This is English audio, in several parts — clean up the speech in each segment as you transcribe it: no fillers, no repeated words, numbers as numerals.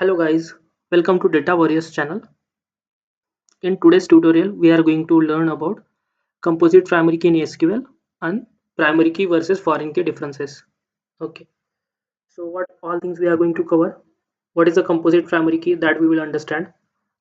Hello guys, welcome to Data Warriors channel. In today's tutorial, we are going to learn about composite primary key in SQL and primary key versus foreign key differences. Okay, so what all things we are going to cover? What is a composite primary key that we will understand?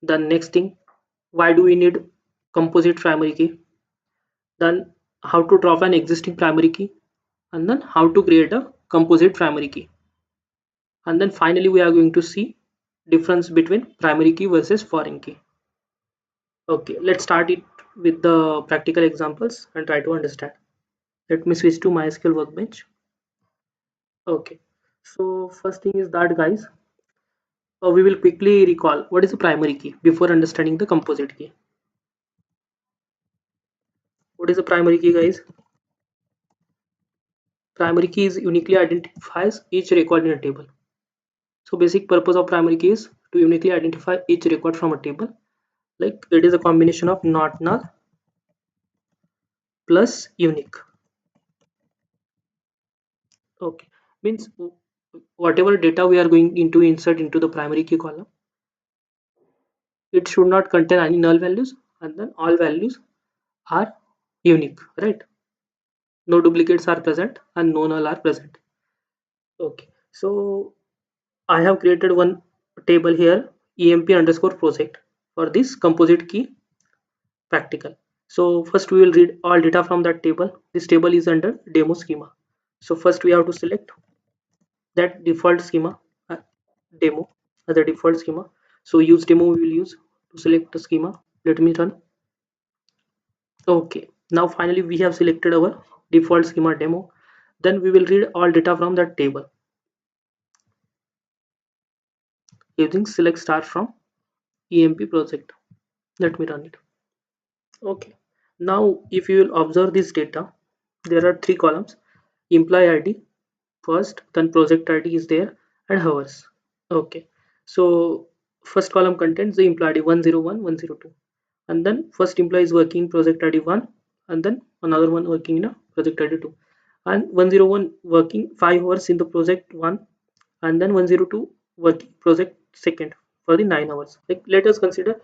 The next thing, why do we need composite primary key? Then how to drop an existing primary key, and then how to create a composite primary key. And then finally we are going to see difference between primary key versus foreign key. Okay, let's start it with the practical examples and try to understand. Let me switch to MySQL Workbench. Okay, so first thing is that guys, we will quickly recall what is the primary key before understanding the composite key. What is the primary key, guys? Primary key is uniquely identifies each record in a table. So basic purpose of primary key is to uniquely identify each record from a table. Like it is a combination of not null plus unique. Okay, means whatever data we are going into insert into the primary key column, it should not contain any null values, and then all values are unique, right? No duplicates are present and no null are present. Okay, so I have created one table here, emp underscore project, for this composite key practical. So first we will read all data from that table. This table is under demo schema. So first we have to select that default schema, uh, demo as a default schema. So use demo we will use to select the schema. Let me run. Okay, now finally we have selected our default schema demo. Then we will read all data from that table using select star from emp project. Let me run it. Okay, now if you will observe this data, there are three columns: employee id first, then project id is there, and hours. Okay, so first column contains the employee id 101 102, and then first employee is working in project id 1, and then another one working in a project id 2, and 101 working 5 hours in the project 1, and then 102 working project second for the 9 hours. Like let us consider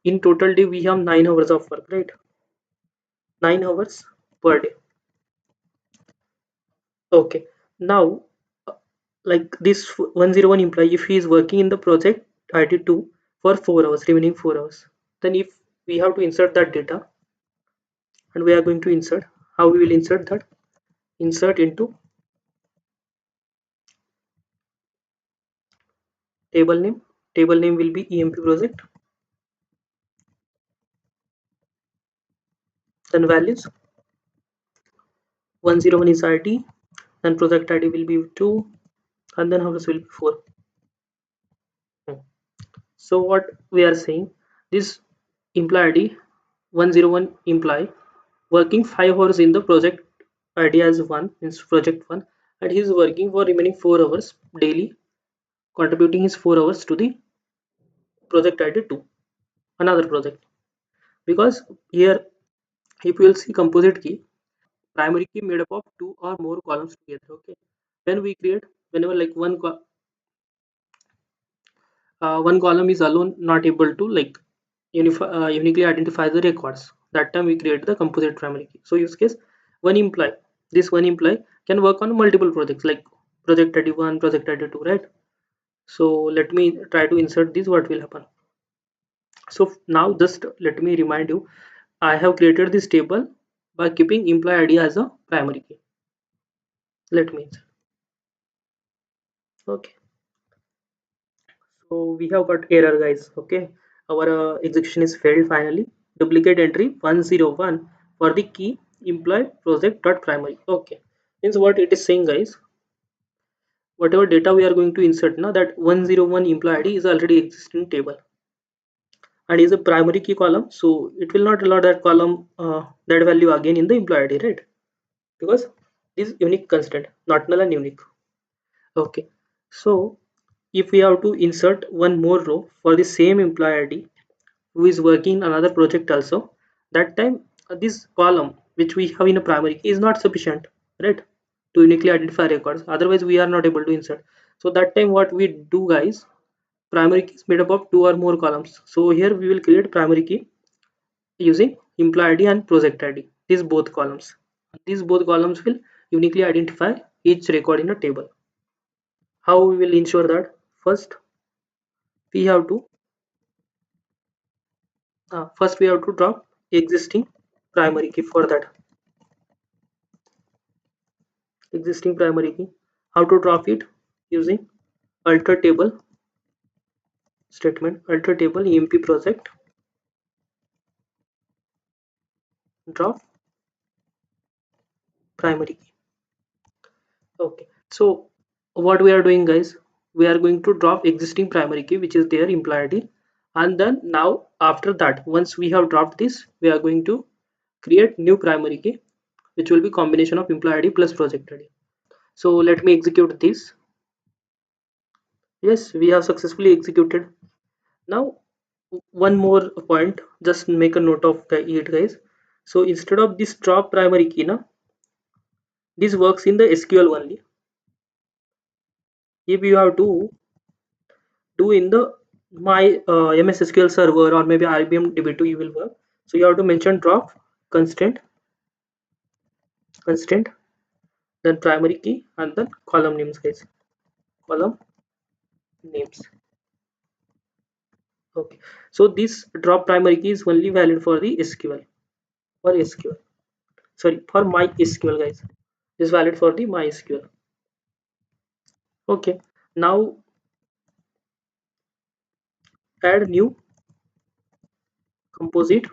in total day we have 9 hours of work, right? 9 hours per day. Okay, now like this 101 employee, if he is working in the project id2 for 4 hours, remaining 4 hours, then if we have to insert that data, and we are going to insert, how we will insert that? Insert into table name. Table name will be emp project, then values. 101 is id, then project id will be 2, and then hours will be 4. So what we are saying, this employee id 101 employee working 5 hours in the project id as 1 means project 1, and he is working for remaining 4 hours daily, contributing his 4 hours to the project id 2, another project. Because here if you will see composite key, primary key made up of two or more columns together. Okay, when we create, whenever like one column is alone not able to like uniquely identify the records, that time we create the composite primary key. So use case, one employee, this one employee can work on multiple projects like project 31, project 32, right? So let me try to insert this. What will happen? So now just let me remind you, I have created this table by keeping employee id as a primary key. Let me insert. Okay, so we have got error, guys. Okay, our execution is failed finally. Duplicate entry 101 for the key employee project dot primary. Okay, means what it is saying, guys, whatever data we are going to insert now, that 101 employee id is already existing table and is a primary key column, so it will not allow that column that value again in the employee id, right? Because this is unique constant, not null and unique. Okay, so if we have to insert one more row for the same employee id who is working in another project also, that time this column which we have in a primary key is not sufficient, right, to uniquely identify records. Otherwise we are not able to insert. So that time what we do, guys, primary key is made up of two or more columns. So here we will create primary key using employee ID and project ID. These both columns. These both columns will uniquely identify each record in a table. How we will ensure that? First, we have to drop existing primary key for that. Existing primary key. How to drop it? Using alter table statement. Alter table emp project drop primary key. Okay, so what we are doing, guys, we are going to drop existing primary key which is there employee ID, and then now after that, once we have dropped this, we are going to create new primary key which will be combination of employee ID plus project ID. So let me execute this. Yes, we have successfully executed. Now one more point, just make a note of it, guys. So instead of this drop primary key, now this works in the SQL only. If you have to do in the my MS SQL server or maybe IBM DB2, you will work. So you have to mention drop constraint, then primary key, and then column names, guys. Column names. Okay. So this drop primary key is only valid for the SQL or SQL. Sorry, for my SQL, guys. Is valid for the MySQL. Okay. Now add new composite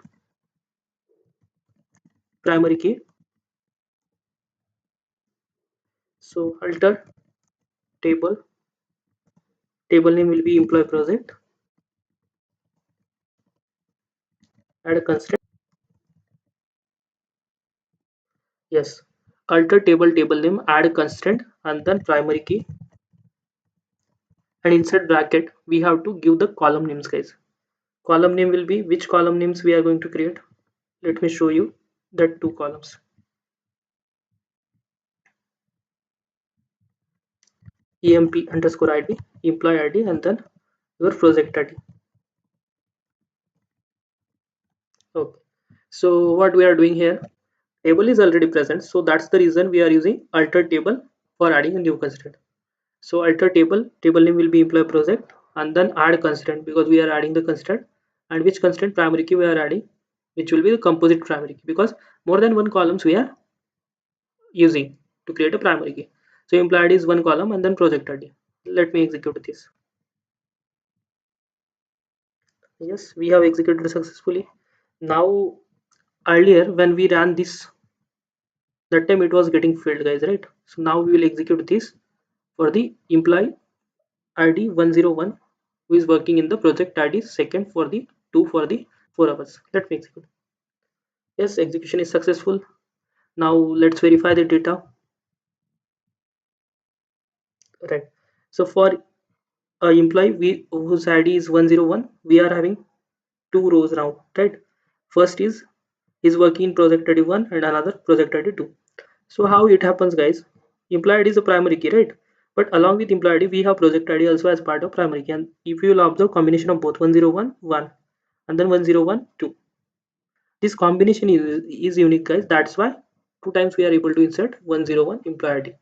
primary key. So alter table name will be employee project. Add a constraint. Yes. Alter table name, add a constraint, and then primary key. And inside bracket, we have to give the column names, guys. Column name will be which column names we are going to create. Let me show you that two columns. EMP underscore ID, employee ID, and then your project ID. Okay. So what we are doing here, table is already present, so that's the reason we are using alter table for adding a new constraint. So alter table name will be employee project, and then add constraint because we are adding the constraint, and which constraint primary key we are adding, which will be the composite primary key, because more than one columns we are using to create a primary key. So employee ID is one column and then project ID. Let me execute this. Yes, we have executed successfully. Now earlier when we ran this, that time it was getting failed, guys, right? So now we will execute this for the employee ID 101 who is working in the project ID second for the 2 for the 4 hours. Let me execute. Yes, execution is successful. Now let's verify the data. Right. So for employee whose ID is 101, we are having two rows now, right? First is working in project ID 1 and another project ID 2. So how it happens, guys? Employee ID is a primary key, right? But along with employee ID, we have project ID also as part of primary key. And if you will observe combination of both 101 1 and then 101 2. This combination is unique, guys. That's why two times we are able to insert 101 employee ID.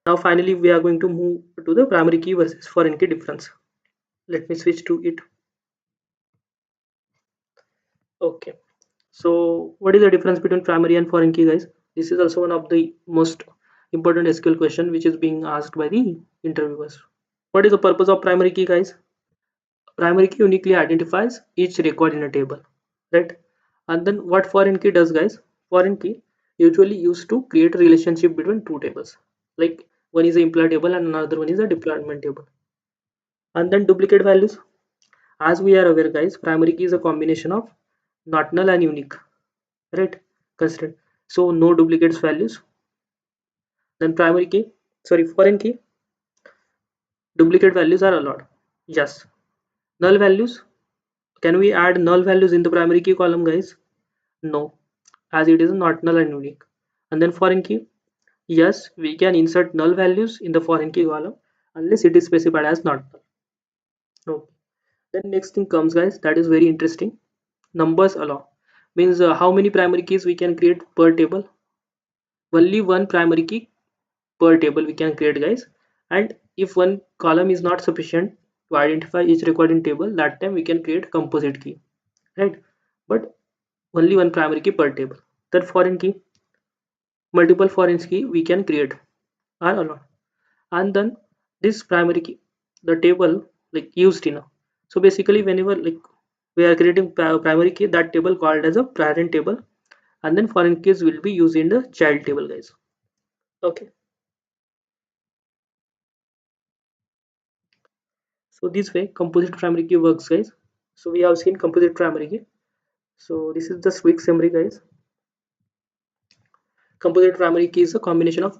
Now finally we are going to move to the primary key versus foreign key difference. Let me switch to it. Okay. So what is the difference between primary and foreign key, guys? This is also one of the most important SQL question which is being asked by the interviewers. What is the purpose of primary key, guys? Primary key uniquely identifies each record in a table, right? And then what foreign key does, guys? Foreign key usually used to create a relationship between two tables, like one is a employee table and another one is a deployment table. And then duplicate values, as we are aware, guys, primary key is a combination of not null and unique, right? Constraint. So no duplicates values. Then primary key, sorry, foreign key, duplicate values are allowed. Yes. Null values, can we add null values in the primary key column, guys? No, as it is not null and unique. And then foreign key, yes, we can insert null values in the foreign key column unless it is specified as not null. Okay. Then next thing comes, guys, that is very interesting. Numbers allow means how many primary keys we can create per table. Only one primary key per table we can create, guys. And if one column is not sufficient to identify each record in table, that time we can create composite key, right? But only one primary key per table. That foreign key, multiple foreign key we can create are allowed. And then this primary key, the table like used in a, so basically whenever like we are creating primary key, that table called as a parent table, and then foreign keys will be used in the child table, guys. Okay, so this way composite primary key works, guys. So we have seen composite primary key. So this is just quick summary, guys. Composite primary key is a combination of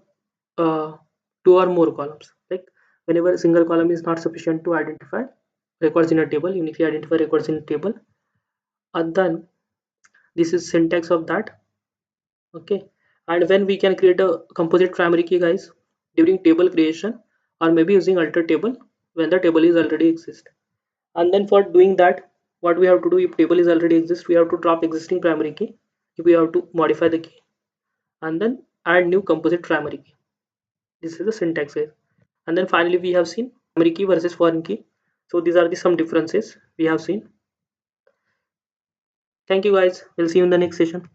two or more columns. Like whenever a single column is not sufficient to identify records in a table, even if you identify records in a table, and then this is syntax of that. Okay, and when we can create a composite primary key, guys, during table creation or maybe using alter table when the table is already exist. And then for doing that, what we have to do, if table is already exist, we have to drop existing primary key. If we have to modify the key and then add new composite primary key. This is the syntax here. And then finally we have seen primary key versus foreign key. So these are the some differences we have seen. Thank you, guys. We'll see you in the next session.